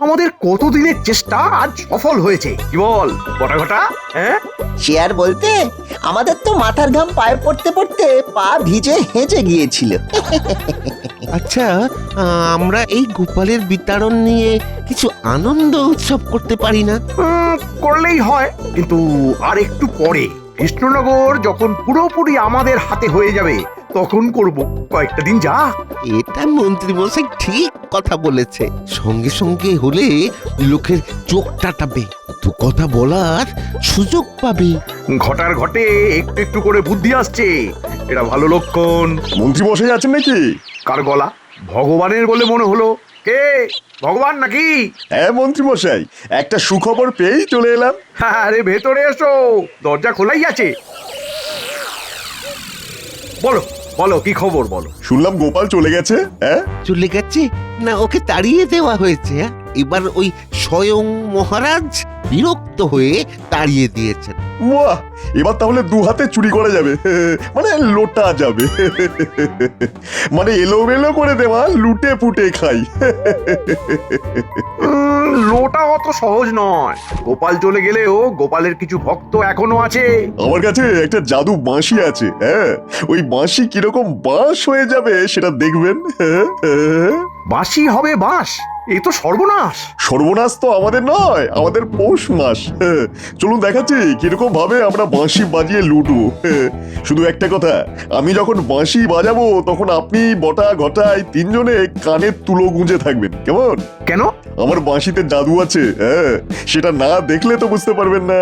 আমাদের কতদিনের চেষ্টা আজ সফল হয়েছে, কি বল বটা ঘটা? হ্যাঁ, সে আর বলতে, আমাদের তো মাথার ঘাম পায়ে পড়তে পড়তে পা ভিজে হেঁচে গিয়েছিল। আচ্ছা, আমরা এই গোপালের বিতরণ নিয়ে কিছু আনন্দ উৎসব করতে পারি না? করলেই হয়, কিন্তু আর একটু পরে কৃষ্ণনগর যখন পুরোপুরি আমাদের হাতে হয়ে যাবে তখন করব। কয়েকটা দিন যা। এটা মন্ত্রী মশাই ঠিক কথা বলেছে। সঙ্গে সঙ্গে হলে লোকের চোখ টাটাবে, দু কথা বলার সুযোগ পাবে। ঘটার ঘটে একটু একটু করে বুদ্ধি আসছে, এটা ভালো লক্ষণ। মন্ত্রী মশাই আছেন নাকি? কার গলা? ভগবানের বলে মনে হলো। কে? ভগবান নাকি? হ্যাঁ মন্ত্রী মশাই, একটা সুখবর পেয়েই চলে এলাম। আরে ভেতরে এসো, দরজা খোলাই আছে। বলো বলো, কি খবর বলো। শুনলাম গোপাল চলে গেছে। হ্যাঁ, চলে গেছে না, ওকে তাড়িয়ে দেওয়া হয়েছে। এবার ওই স্বয়ং মহারাজ বিরক্ত হয়ে তাড়িয়ে দিয়েছেন। বাহ, এবার তাহলে দু হাতে চুরি করা যাবে, মানে লোটা যাবে, মানে এলোমেলো করে দেওয়া, লুটে পুটে খাই। লোটা অত সহজ নয়। গোপাল চলে গেলেও গোপালের কিছু ভক্ত এখনো আছে। আমার কাছে একটা জাদু বাঁশি আছে। হ্যাঁ, ওই বাঁশি কিরকম বাঁশ হয়ে যাবে সেটা দেখবেন। বাঁশি হবে বাঁশ? এই তো সর্বনাশ। সর্বনাশ তো আমাদের নয়, আমাদের পৌষ মাস। চলুন দেখাচ্ছি কিরকম ভাবে আমরা বাঁশি বাজিয়ে লুটবো। শুধু একটা কথা, আমি যখন বাঁশি বাজাবো তখন আপনি বটা ঘটায় তিনজনে কানের তুলো গুঁজে থাকবেন, কেমন? কেন? আমার বাঁশিতে জাদু আছে। হ্যাঁ, সেটা না দেখলে তো বুঝতে পারবেন না।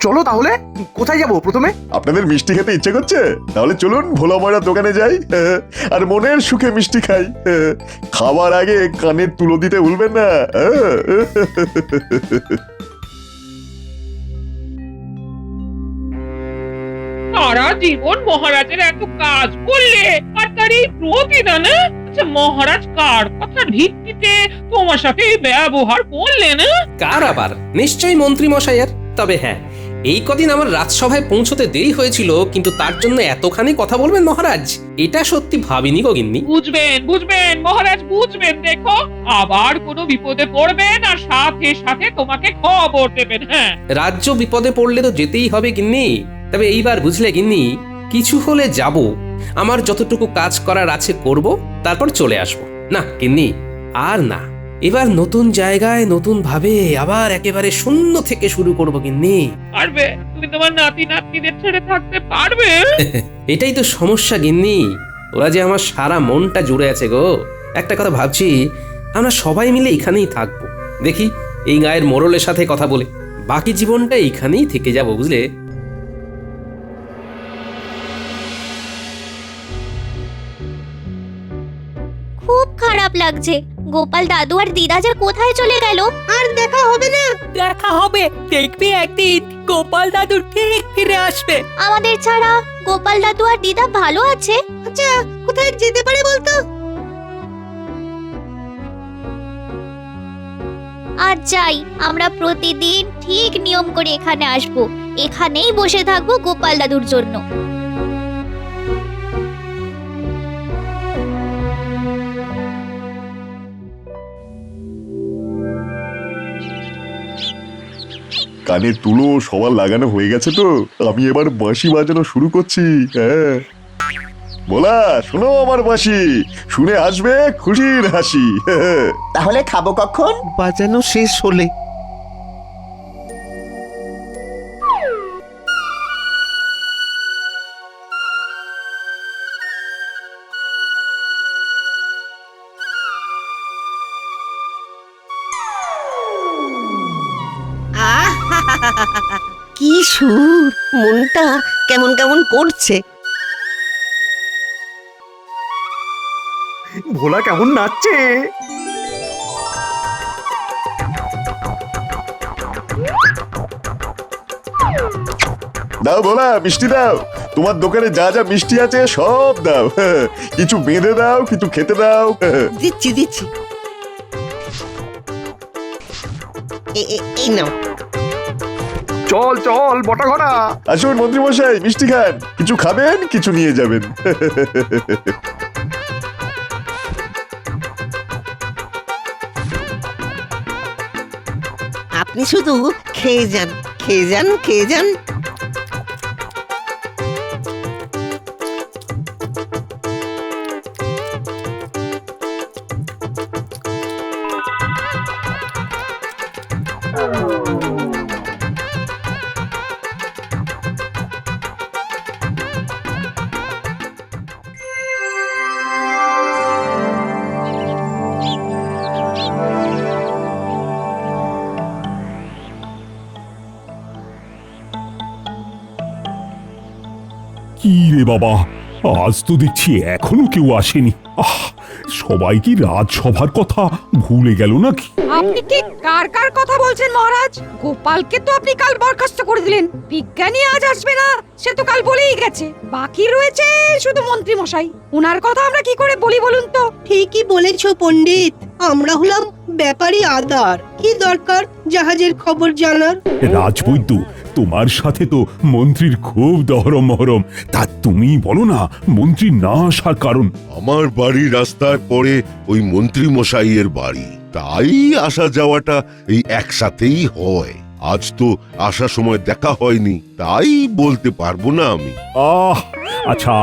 চলো তাহলে, কোথায় যাব প্রথমে? আপনাদের মিষ্টি খেতে ইচ্ছে করছে? তাহলে চলুন ভোলা ময়রা দোকানে যাই, আর মনের সুখে মিষ্টি খাই। খাবার আগে কানের তুলো দিতে ভুলবেন না। সারা জীবন মহারাজের এত কাজ করলে আর তার এই প্রতিদান? আচ্ছা, মহারাজ কার কথার ভিত্তিতে তোমার সাথে এই ব্যবহার করলেন? কার আবার? নিশ্চয়ই মন্ত্রী মশাইয়ের। তবে হ্যাঁ, এই কদিন আমার রাজসভায় পৌঁছতে দেরি হয়েছিল, কিন্তু তার জন্য এতখানি কথা বলবেন মহারাজ, এটা সত্যি ভাবিনি গো গিন্নি। বুঝবেন বুঝবেন মহারাজ, বুঝবেন। দেখো, আবার কোনো বিপদে পড়বেন আর সাথে সাথে তোমাকে খবর দেবেন। হ্যাঁ, রাজ্য বিপদে পড়লে তো যেতেই হবে গিন্নি। তবে এইবার বুঝলে গিন্নি, কিছু হলে যাব, আমার যতটুকু কাজ করার আছে করব, তারপর চলে আসব। না গিন্নি, আর না, এবার নতুন জায়গায় নতুন ভাবে আবার একেবারে শূন্য থেকে শুরু করব গিন্নি। পারবে? তুমি তোমার নাতি নাতনিদের ছেড়ে থাকতে পারবে? এটাই তো সমস্যা গিন্নি, ওরা যে আমার সারা মনটা জুড়ে আছে গো। একটা কথা ভাবছি, আমরা সবাই মিলে এখানেই থাকবো। দেখি এই গায়ের মোড়লের সাথে কথা বলে বাকি জীবনটা এইখানেই থেকে যাব, বুঝলে। খুব খারাপ লাগছে। গোপাল দাদু আর দিদা যে কোথায় চলে গেল, আর দেখা হবে না। দেখা হবে, দেখবি একদিন গোপাল দাদু ঠিক ফিরে আসবে। আমাদের ছাড়া গোপাল দাদু আর দিদা ভালো আছে? আচ্ছা, কোথায় যেতে পারে বলতো? আজ যাই, আমরা প্রতিদিন ঠিক নিয়ম করে এখানে আসবো, এখানেই বসে থাকবো গোপাল দাদুর জন্য। কানের তুলো সবার লাগানো হয়ে গেছে তো, আমি এবার বাঁশি বাজানো শুরু করছি। হ্যাঁ, বলা শোনো আমার বাঁশি, শুনে আসবে খুশির হাসি। তাহলে খাবো কখন? বাজানো শেষ হলে। কি সুর, মনটা কেমন কেমন করছে। ভোলা কেমন নাচছে। দাও বলা, মিষ্টি দাও। তোমার দোকানে যা যা মিষ্টি আছে সব দাও। কিছু বেঁধে দাও, কিছু খেতে দাও। দিচ্ছি দিচ্ছি, এই নাও। চল চল বটা ঘটা। আসুন মন্ত্রী মশাই, মিষ্টি খান। কিছু খাবেন, কিছু নিয়ে যাবেন। আপনি শুধু খেয়ে যান, খেয়ে যান, খেয়ে যান। কি রে বাবা, আজ তো দেখছি এখনো কেউ আসেনি। সবাই কি রাজসভার কথা ভুলে গেল নাকি? আপনি কি কার কার কথা বলছেন মহারাজ? গোপালকে তো আপনি কাল বরখাস্ত করে দিলেন। বিজ্ঞানী আজ আসবে না, সে তো কাল বলেই গেছে। বাকি রয়েছে শুধু মন্ত্রী মশাই। উনার কথা আমরা কি করে বলি বলুন তো? ঠিকই বলেছো পণ্ডিত, আমরা হলাম ব্যাপারী আদার। কি দরকার জাহাজের খবর জানার? রাজবৈদ্য, তোমার সাথে তো মন্ত্রীর খুব দহরম মহরম। তা তুমি বলো না মন্ত্রী না আসার কারণ? আমার বাড়ি রাস্তায় পড়ে ওই মন্ত্রী মশাইয়ের বাড়ি, তাই আসা যাওয়াটা এই একসাথেই হয়। আজ তো আসার সময় দেখা হয়নি, তাই বলতে পারবো না আমি। আচ্ছা,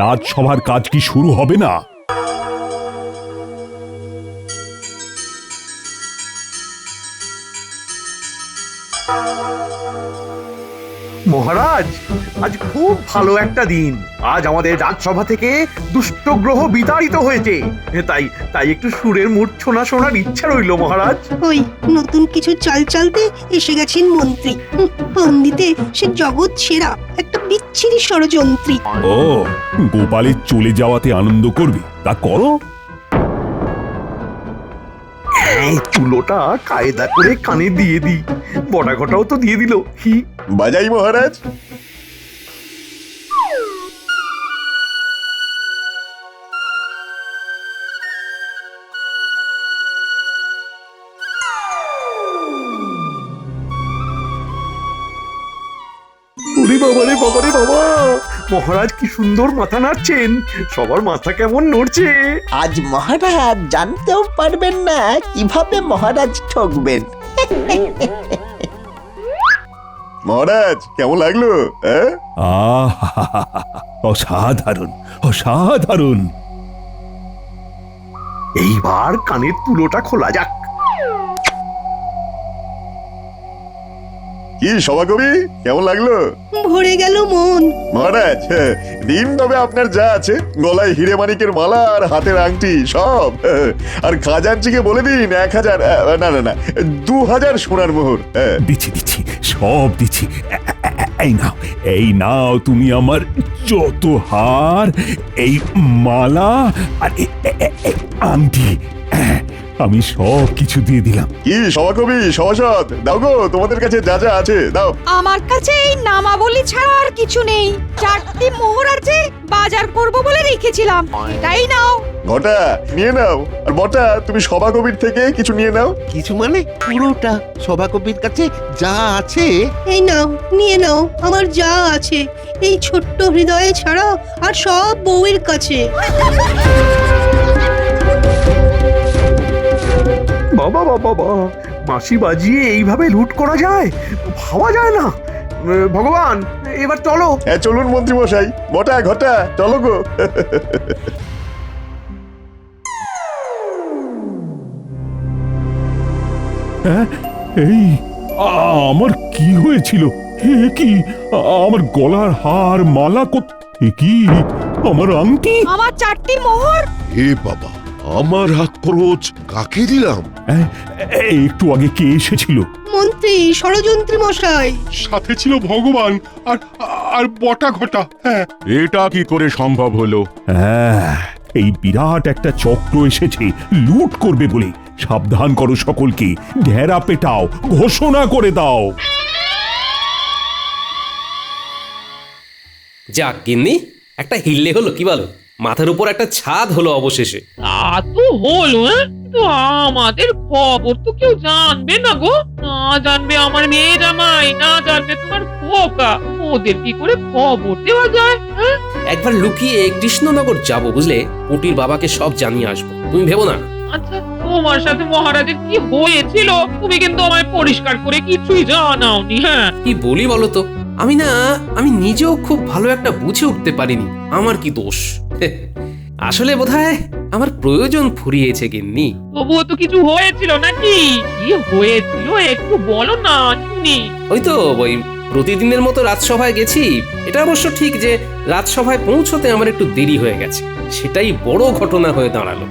রাজসভার কাজ কি শুরু হবে না? মহারাজ, আজ খুব ভালো একটা দিন। আজ আমাদের রাজসভা থেকে দুষ্ট গ্রহ বিতাড়িত হয়েছে। তাই তাই একটু সুরের মূর্ছনা শোনার ইচ্ছা রইল মহারাজ। ওই নতুন কিছু চাল চালতে এসে গেছেন মন্ত্রী। পণ্ডিতে সে জগৎ সেরা একটা বিচ্ছিরি ষড়যন্ত্রী। ও, গোপালের চলে যাওয়াতে আনন্দ করবে, তা করো। চুলোটা কায়দা করে কানে দিয়ে দি, বড়া ঘটাও তো দিয়ে দিল। হি বাজাই মহারাজ। ওরে বাবা রে বাবা রে বাবা, মহারাজ কি সুন্দর মাথা নাড়ছেন। সবার মাথা কেমন নড়ছে। আজ মহারাজ জানতেও পারবেন না কিভাবে মহারাজ ঠকবেন। মহারাজ কেমন লাগলো? অসাধারণ, অসাধারণ। এইবার কানের তুলোটা খোলা যাক। কি সভাকবি, কেমন লাগলো? ভরে গেল মন। মহারাজ, দিন তবে আপনার যা আছে, গলায় হিরে মানিকের মালা আর হাতের আংটি সব। আর খাজানচিকে বলে দিন 1000, না না না, 2000 সোনার মোহর। দিচ্ছি দিচ্ছি, সব দিচ্ছি। এই নাও তুমি আমার যত হার, এই মালা আর এই আংটি, আমি সব কিছু দিয়ে দিলাম। কি সভাকবি, সভাসদ, দাও গো তোমাদের কাছে যা যা আছে দাও। আমার কাছে এই নামাবলী ছাড়া আর কিছু নেই। 4টি মোহর আছে, বাজার করব বলে রেখেছিলাম, এটাই নাও। ঘটা নিয়ে নাও, আর বটা তুমি সভাকবির থেকে কিছু নিয়ে নাও। কিছু মানে পুরোটা। সভাকবির কাছে যা আছে। এই নাও, নিয়ে নাও আমার যা আছে, এই ছোট্ট হৃদয়ে ছাড়া আর সব বউয়ের কাছে। বাবা বাবা বাবা, বাঁশি বাজিয়ে এইভাবে লুট করা যায়? ভাবা যায় না। ভগবান, এবার চলো। হ্যাঁ চলুন মন্ত্রী মশাই, বটা ঘটা চলো গো। এই আমার কি হয়েছিল? কি আমার গলার হার, মালা, কি আমার আংটি, আমার 4টি মোহর। এ বাবা, আমার হাত খরচ কাকে দিলাম? একটু আগে কে এসেছিল? মন্ত্রী, ষড়যন্ত্রী মশাই। সাথে ছিল ভগবান আর আর বটা ঘটা। হ্যাঁ, এটা কি করে সম্ভব হলো? এই বিরাট একটা চক্র এসেছে লুট করবে বলে। সাবধান করো সকলকে, ঢেরা পেটাও, ঘোষণা করে দাও। যাক গিন্নি, একটা হিললে হলো, কি বলো? মাথার উপর একটা ছাদ হলো অবশেষে। তা তো হলো, কিন্তু আমাদের খবর তো কেউ জানবে না গো। না জানবে আমার মেয়ে জামাই, না জানবে তোমার খোকা, ওদের কি করে খবর দেওয়া যায়? একবার লুকিয়ে কৃষ্ণনগর যাব, বুঝলে? পুটির বাবাকে সব জানিয়ে আসবো, তুমি ভেবো না। আচ্ছা, তোমার সাথে মহারাজের কি হয়েছিল তুমি কিন্তু আমায় পরিষ্কার করে কিছুই জানাওনি। হ্যাঁ, কি বলি বলো তো, আমি নিজেও খুব ভালো একটা বুঝে উঠতে পারিনি আমার কি দোষ। আসলে বোধহয় আমার প্রয়োজন ফুরিয়েছে গিন্নি। তবুও তো কিছু হয়েছিল নাকি? কি হয়েছিল একটু বলো না শুনি। ওই তো ওই প্রতিদিনের মতো রাজসভায় গেছি। এটা অবশ্য ঠিক যে রাজসভায় পৌঁছতে আমার একটু দেরি হয়ে গেছে, সেটাই বড় ঘটনা হয়ে দাঁড়ালো।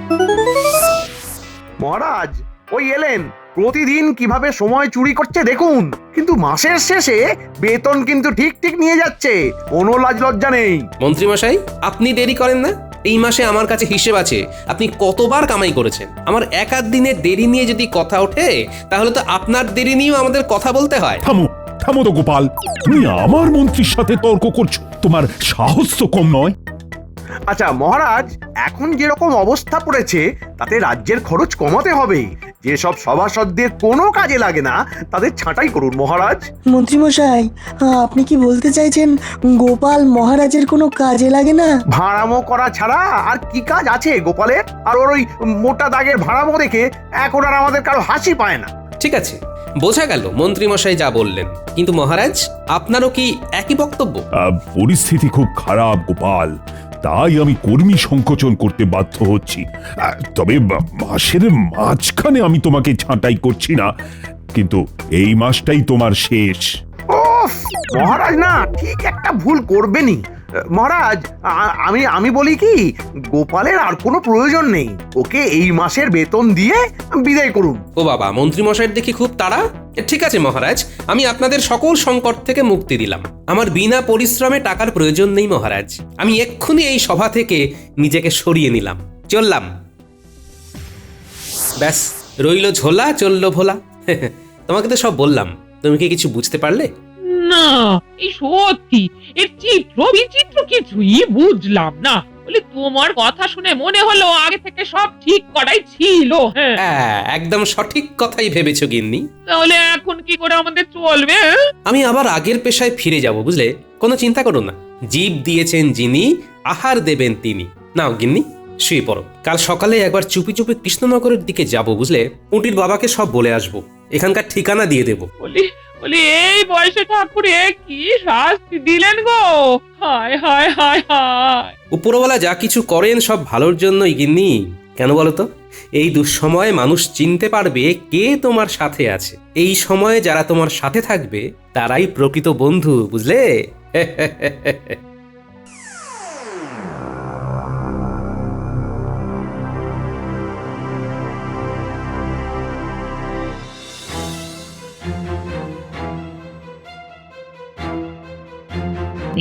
মহারাজ ওই এলেন, প্রতিদিন কিভাবে সময় চুরি করছে দেখুন, কিন্তু মাসের শেষে বেতন কিন্তু ঠিক ঠিক নিয়ে যাচ্ছে, কোনো লাজ লজ্জা নেই। মন্ত্রীমশাই, আপনি দেরি করেন না? এই মাসে আমার কাছে হিসেব আছে আপনি কতবার কামাই করেছেন। আমার এক আধ দিনের দেরি নিয়ে যদি কথা ওঠে তাহলে তো আপনার দেরি নিয়েও আমাদের কথা বলতে হয়। থামো থামো তো গোপাল, তুমি আমার মন্ত্রীর সাথে তর্ক করছো, তোমার সাহস তো কম নয়। আচ্ছা মহারাজ, এখন যেরকম অবস্থা পড়েছে তাতে রাজ্যের খরচ কমাতে হবে। যেসব সভাসদদের কোনো কাজে লাগে না তাদের ছাঁটাই করুন মহারাজ। মন্ত্রীমশাই, আপনি কি বলতে চাইছেন গোপাল মহারাজের কোনো কাজে লাগে না? ভাড়ামো করা ছাড়া আর কি কাজ আছে গোপালের? আর ওর ওই মোটা দাগের ভাড়ামো দেখে এখন আর আমাদের কারো হাসি পায় না। ঠিক আছে, বোঝা গেল মন্ত্রীমশাই যা বললেন, কিন্তু মহারাজ আপনারও কি একই বক্তব্য? পরিস্থিতি খুব খারাপ গোপাল, তাই আমি কর্মী সংকোচন করতে বাধ্য হচ্ছি। তবে মাসের মাঝখানে আমি তোমাকে ছাঁটাই করছি না, কিন্তু এই মাসটাই তোমার শেষ। ওফ, মহারাজ না ঠিক একটা ভুল করবেনই। মহারাজ আমি বলি কি, গোপালের আর কোনো প্রয়োজন নেই, ওকে এই মাসের বেতন দিয়ে বিদায় করুন। ও বাবা, মন্ত্রীমশাইয়ের দেখি খুব তাড়া। ঠিক আছে মহারাজ, আমি আপনাদের সকল সংকট থেকে মুক্তি দিলাম। আমার বিনা পরিশ্রমে টাকার প্রয়োজন নেই মহারাজ। আমি এক্ষুনি এই সভা থেকে নিজেকে সরিয়ে নিলাম, চললাম। ব্যাস, রইল ঝোলা চললো ভোলা। তোমাকে তো সব বললাম, তুমি কি কিছু বুঝতে পারলে? না, এই সত্যি এর চিত্র বিচিত্র কিছুই বুঝলাম না। বলে তোমার কথা শুনে মনে হলো আগে থেকে সব ঠিক করাই ছিল। হ্যাঁ, একদম সঠিক কথাই ভেবেছো গিন্নি। তাহলে এখন কি করে আমাদের চলবে? আমি আবার আগের পেশায় ফিরে যাব, বুঝলে? কোনো চিন্তা করো না, জীব দিয়েছেন যিনি, আহার দেবেন তিনি। নাও গিন্নি, শুয়ে পড়ো। কাল সকালে একবার চুপি চুপি কৃষ্ণনগরের দিকে যাব, বুঝলে? পুঁটির বাবাকে সব বলে আসবো, এখানকার ঠিকানা দিয়ে দেবো। বলি এই বয়সে ঠাকুরে কি শাস্তি দিলেন গো! হায় হায় হায় হায়। উপরওয়ালা যা কিছু করেন সব ভালোর জন্যই গিন্নি। কেন বলো তো? এই দুঃসময়ে মানুষ চিনতে পারবে কে তোমার সাথে আছে। এই সময়ে যারা তোমার সাথে থাকবে তারাই প্রকৃত বন্ধু, বুঝলে?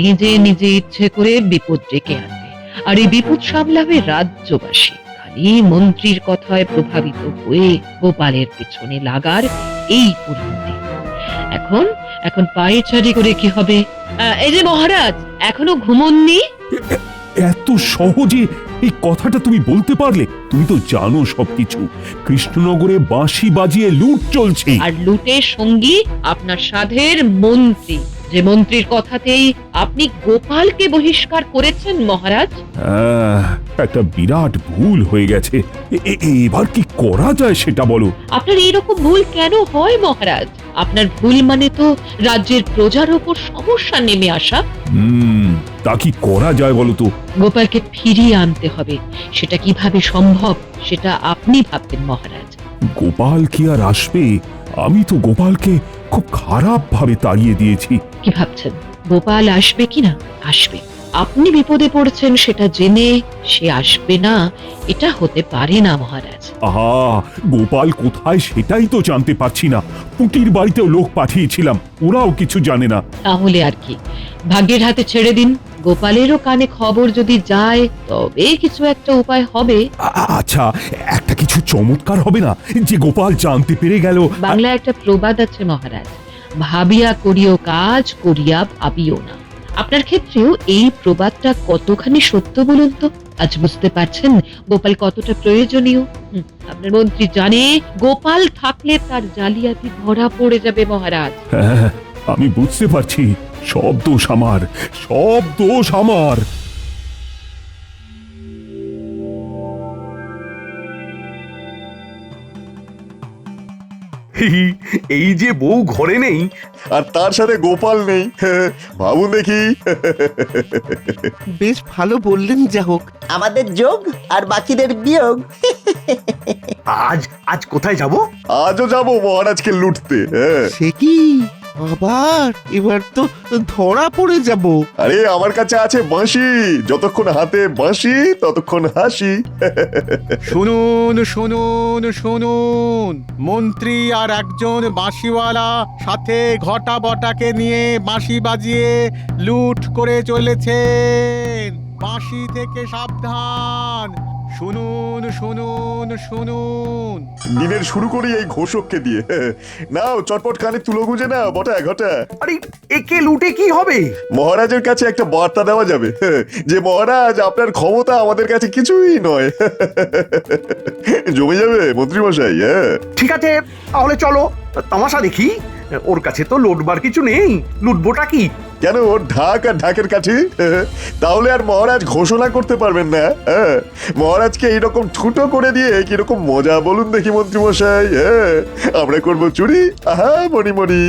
নিজে নিজে ইচ্ছে করে বিপদ ডেকে আনবে, আর এই বিপদ সামলাবে রাজ্যবাসী। খালি মন্ত্রীর কথায় প্রভাবিত হয়ে গোপালের পেছনে লাগার এই পরিণতি। এখন পায়ে চারি করে কি হবে? এই যে মহারাজ, এখনো ঘুমোননি? এত সহজে এই কথাটা তুমি বলতে পারলে? তুমি তো জানো সবকিছু। কৃষ্ণনগরে বাঁশি বাজিয়ে লুট চলছে, আর লুটের সঙ্গী আপনার সাধের মন্ত্রী, যে মন্ত্রীর কথাতেই আপনি গোপালকে বহিষ্কার করেছেন মহারাজ। একটা বিরাট ভুল হয়ে গেছে। এবার কি করা যায় সেটা বলো। আপনার এইরকম ভুল কেন হয় মহারাজ? আপনার ভুল মানে তো রাজ্যের প্রজার উপর সমস্যা নেমে আসা। তা কি করা যায় বলো তো? গোপালকে ফিরিয়ে আনতে হবে। সেটা কিভাবে সম্ভব সেটা আপনি ভাববেন মহারাজ। গোপাল কি আর আসবে? আমি তো গোপালকে খুব খারাপ ভাবে তাড়িয়ে দিয়েছি। কি ভাবছেন গোপাল আসবে কিনা? আসবে। আপনি বিপদে পড়েছেন সেটা জেনে সে আসবে না এটা হতে পারে না মহারাজ। আহা, গোপাল কোথায় সেটাই তো জানতে পারছি না। পুটির বাড়িতেও লোক পাঠিয়েছিলাম, ওরাও কিছু জানে না। তাহলে আর কি, ভাগ্যের হাতে ছেড়ে দিন। গোপালেরও কানে খবর যদি যায় তবে কিছু একটা উপায় হবে। আচ্ছা, একটা কিছু চমৎকার হবে না যে গোপাল জানতে পেরে গেল? বাংলায় একটা প্রবাদ আছে মহারাজ, ভাবিয়া করিও কাজ, করিয়া ভাবিও না। আপনার ক্ষেত্রেও এই প্রবাদটা কতখানি সত্য বলুন তো? আজ বুঝতে পারছেন গোপাল কতটা প্রয়োজনীয়। আপনার মন্ত্রী জানে গোপাল থাকলে তার জালিয়াতি ধরা পড়ে যাবে মহারাজ। হ্যাঁ, আমি বুঝতে পারছি। সব দোষ আমার, সব দোষ আমার। এই যে বউ ঘরে নেই, আর তার সাথে গোপাল নেই, ভাবুন দেখি। বেশ ভালো বললেন, যা হোক। আমাদের যোগ আর বাকিদের বিয়োগ। আজ আজ কোথায় যাব? আজও যাবো মহারাজকে লুটতে। সে কি আবার? এবার তো ধরা পড়ে যাব। আরে আমার কাছে আছে বাঁশি, যতক্ষণ হাতে বাঁশি ততক্ষণ হাসি। শুনুন শুনুন শুনুন, মন্ত্রী আর একজন বাঁশিওয়ালা সাথে ঘটা বটাকে নিয়ে বাঁশি বাজিয়ে লুট করে চলেছেন। বাঁশি থেকে সাবধান। শুনুন শুনুন শুনুন। দিনের শুরু করি এই ঘোষককে দিয়ে। নাও চটপট কানে তুলো গুঁজে নাও বটা ঘটা। আরে একে লুটে কি হবে? মহারাজের কাছে একটা বার্তা দেওয়া যাবে যে মহারাজ আপনার ক্ষমতা আমাদের কাছে কিছুই নয়। জমে যাবে মন্ত্রী মশাই। ঠিক আছে, তাহলে চলো তামাশা দেখি। ওর কাছে তো লুটবার কিছু নেই, লুটবোটা কি? কেন, ঢাক আর ঢাকের কাঠি? তাহলে আর মহারাজ ঘোষণা করতে পারবেন না। মহারাজকে এইরকম ঠুটো করে দিয়ে কিরকম মজা বলুন দেখি মন্ত্রী মশাই। আমরা করবো চুরি, আহা মণিমণি।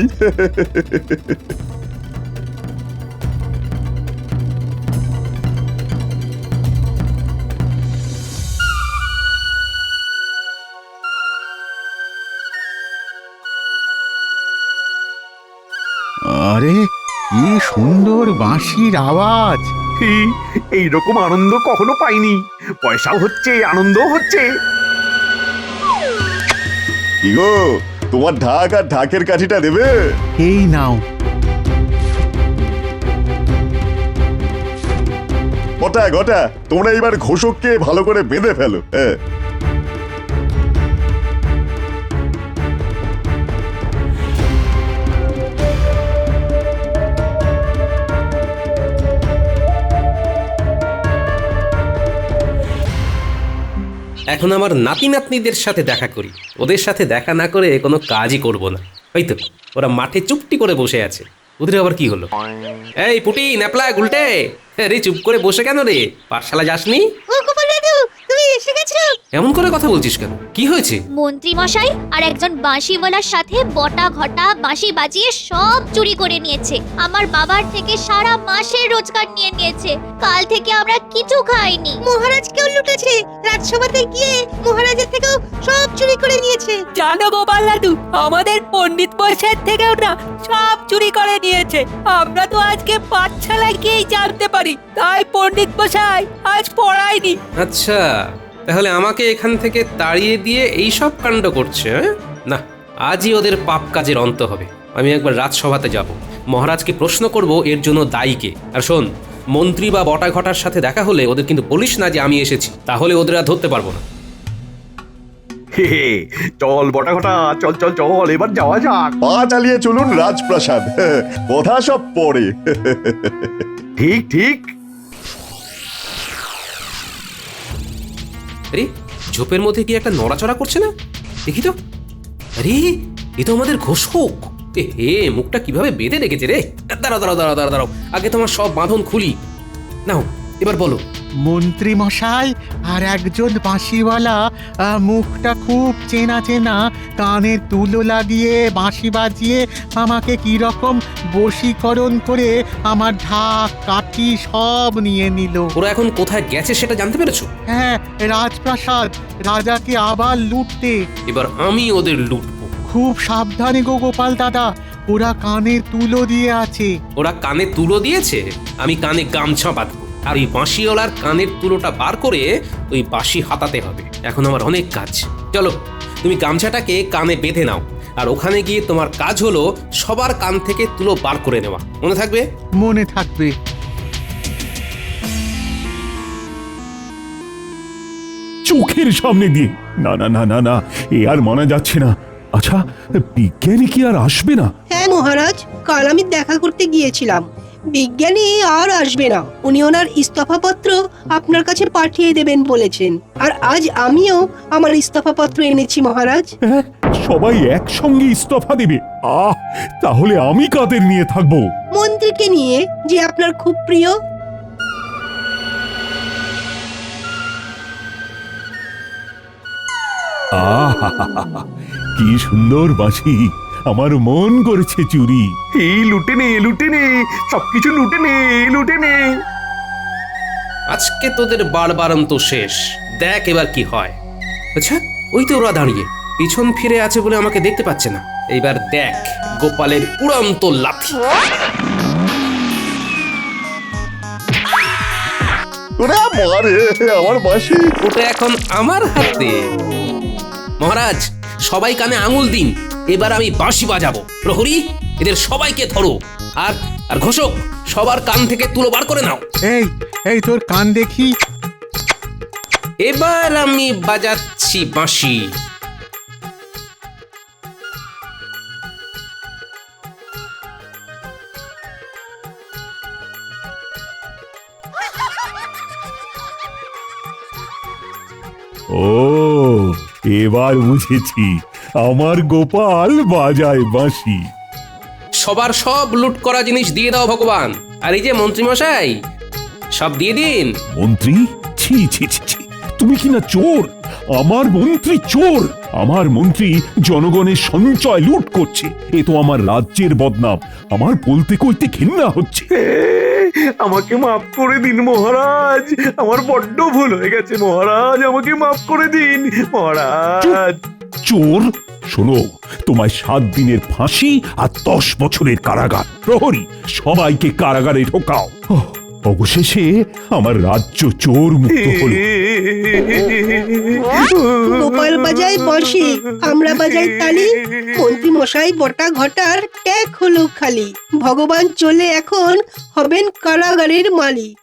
আরে কি সুন্দর বাঁশির আওয়াজ! এইরকম আনন্দ কখনো পাইনি। পয়সাও হচ্ছে, আনন্দও হচ্ছে। কি গো, তোমার ঢাক আর ঢাকের কাঠিটা দেবে? এই নাও। ঘটা ঘটা, তোমরা এবার ঘোষককে ভালো করে বেঁধে ফেলো। এখন আমার নাতি নাতনিদের সাথে দেখা করি। ওদের সাথে দেখা না করে কোনো কাজই করব না। হয়তো ওরা মাঠে চুপটি করে বসে আছে। ওদের আবার কি হলো? এই পুটি, ন্যাপলা, গুলটে, রে চুপ করে বসে কেন রে? পাঠশালা যাসনি? ও গোপাল দাদু, তুমি এসে গেছো? এমন করে কথা বলছিস কেন? কি হয়েছে? মন্ত্রী মশাই আর একজন বাঁশিওয়ালার সাথে বটা ঘটা বাঁশি বাজিয়ে সব চুরি করে নিয়েছে। আমার বাবার থেকে সারা মাসের রোজগার নিয়ে নিয়েছে। কাল থেকে আমরা কিছু খাইনি। মহারাজকেও লুটেছে, রাজসভাতে গিয়ে মহারাজের থেকেও সব চুরি করে নিয়েছে। জানো গোপাল দাদু, আমাদের পণ্ডিত মশাইয়ের থেকেও না সব চুরি করে নিয়েছে। আমরা তো আজকে পাঠশালায় গিয়েই জানতে পারি, তাই পণ্ডিত মশাই আজ পড়ায়নি। আচ্ছা, তাহলে আমাকে এখান থেকে তাড়িয়ে দিয়ে এই সব কাণ্ড করছে? না, আজই ওদের পাপ কাজের অন্ত হবে। আমি একবার রাজসভাতে যাব, মহারাজকে প্রশ্ন করব এর জন্য দায়ী কে। আর শোন, মন্ত্রী বা বটা ঘটার সাথে দেখা হলে ওদের কিন্তু বলিস না যে আমি এসেছি, তাহলে ওদের আর ধরতে পারবো না। চল বটা ঘটা, চল চল চল, এবার যাওয়া যাক। পা চালিয়ে চলুন রাজপ্রাসাদ, কথা সব পরে। ঠিক ঠিক। আরে ঝোপের মধ্যে কি একটা নড়াচড়া করছে না? দেখি তো। আরে এ তো আমাদের ঘোষক। হে, মুখটা কিভাবে বেঁধে রেখেছে রে। দাঁড়াও দাঁড়াও দাঁড়াও দাঁড়াও দাঁড়াও, আগে তোমার সব বাঁধন খুলি। নাও এবার বলো। মন্ত্রী মশাই আর একজন বাঁশিওয়ালা, মুখটা খুব চেনা চেনা, কানে তুলো লাগিয়ে বাঁশি বাজিয়ে আমাকে কি রকম বশীকরণ করে আমার ঢাক কাঠি সব নিয়ে নিল। ওরা এখন কোথায় গেছে সেটা জানতে পেরেছো? হ্যাঁ, রাজপ্রাসাদ, রাজাকে আবার লুটতে। এবার আমি ওদের লুটবো। খুব সাবধানে গো গোপাল দাদা, ওরা কানে তুলো দিয়ে আছে। ওরা কানে তুলো দিয়েছে, আমি কানে গামছা বাঁধবো। আর ওই বাঁশিওয়ালার কানের তুলোটা বার করে ওই বাঁশি হাতাতে হবে। এখন আমার অনেক কাজ। চলো, তুমি গামছাটাকে কানে বেঁধে নাও, আর ওখানে গিয়ে তোমার কাজ হলো সবার কান থেকে তুলো বার করে নেওয়া। মনে থাকবে? মনে থাকবে। চোখের সামনে দিয়ে? না না না না না, এ আর মানা যাচ্ছে না। আচ্ছা, বিজ্ঞানী কি আর আসবে না? হ্যাঁ মহারাজ, কাল আমি দেখা করতে গিয়েছিলাম। বিজ্ঞানী আর আসবে না, উনি ওনার ইস্তফাপত্র আপনার কাছে পাঠিয়ে দেবেন বলেছেন। আর আজ আমিও আমার ইস্তফাপত্র এনেছি মহারাজ। হ্যাঁ, সবাই একসঙ্গে ইস্তফা দেবে? তাহলে আমি কাদের নিয়ে থাকবো? মন্ত্রীকে নিয়ে, যে আপনার খুব প্রিয়। কি সুন্দর বাঁশি, আমার মন করেছে চুরি। এই লুটে নে সবকিছু লুটে নে। আজকে তোদের বাড়বাড়ন্ত শেষ, দেখ এবার কি হয়। আচ্ছা, ওই তো ওরা দাঁড়িয়ে, পিছন ফিরে আছে বলে আমাকে দেখতে পাচ্ছে না। এইবার দেখ গোপালের উড়ন্ত লাথি। ওরে মারে আমার বাঁশি। ওটা এখন আমার হাতে। মহারাজ, সবাই কানে আঙুল দিন, এবার আমি বাঁশি বাজাবো। প্রহরী, এদের সবাইকে ধরো। আর আর ঘোষক, সবার কান থেকে তুলো বার করে নাও। এই এই তোর কান দেখি। এবার আমি বাজাচ্ছি বাঁশি। ও, এবার বুঝেছি, আমার গোপাল বাজায় বাঁশি। সবার সব লুট করা জিনিস দিয়ে দাও ভগবান। আর এই যে মন্ত্রী মশাই, সব দিয়ে দিন। মন্ত্রী? ছি ছি ছি ছি, তুমি কি না চোর? আমার মন্ত্রী চোর? আমার মন্ত্রী জনগণের সঞ্চয় লুট করছে, এ তো আমার রাজ্যের বদনাম। আমার বলতে কইতে ঘৃণা হচ্ছে। আমাকে মাফ করে দিন মহারাজ, আমার বড্ড ভুল হয়ে গেছে মহারাজ, আমাকে মাফ করে দিন মহারাজ। চোর? শোনো, তোমায় 7 দিনের ফাঁসি আর 10 বছরের কারাগার। প্রহরী, সবাইকে কারাগারে ঢোকাও। অবশেষে আমার রাজ্য চোর মুক্ত হলো। গোপাল বাজায় বাঁশি, আমরা বাজাই তালি, মন্ত্রী মশাই বটা ঘটার ট্যাগ হলো খালি। ভগবান চলে এখন হবেন কারাগারের মালিক।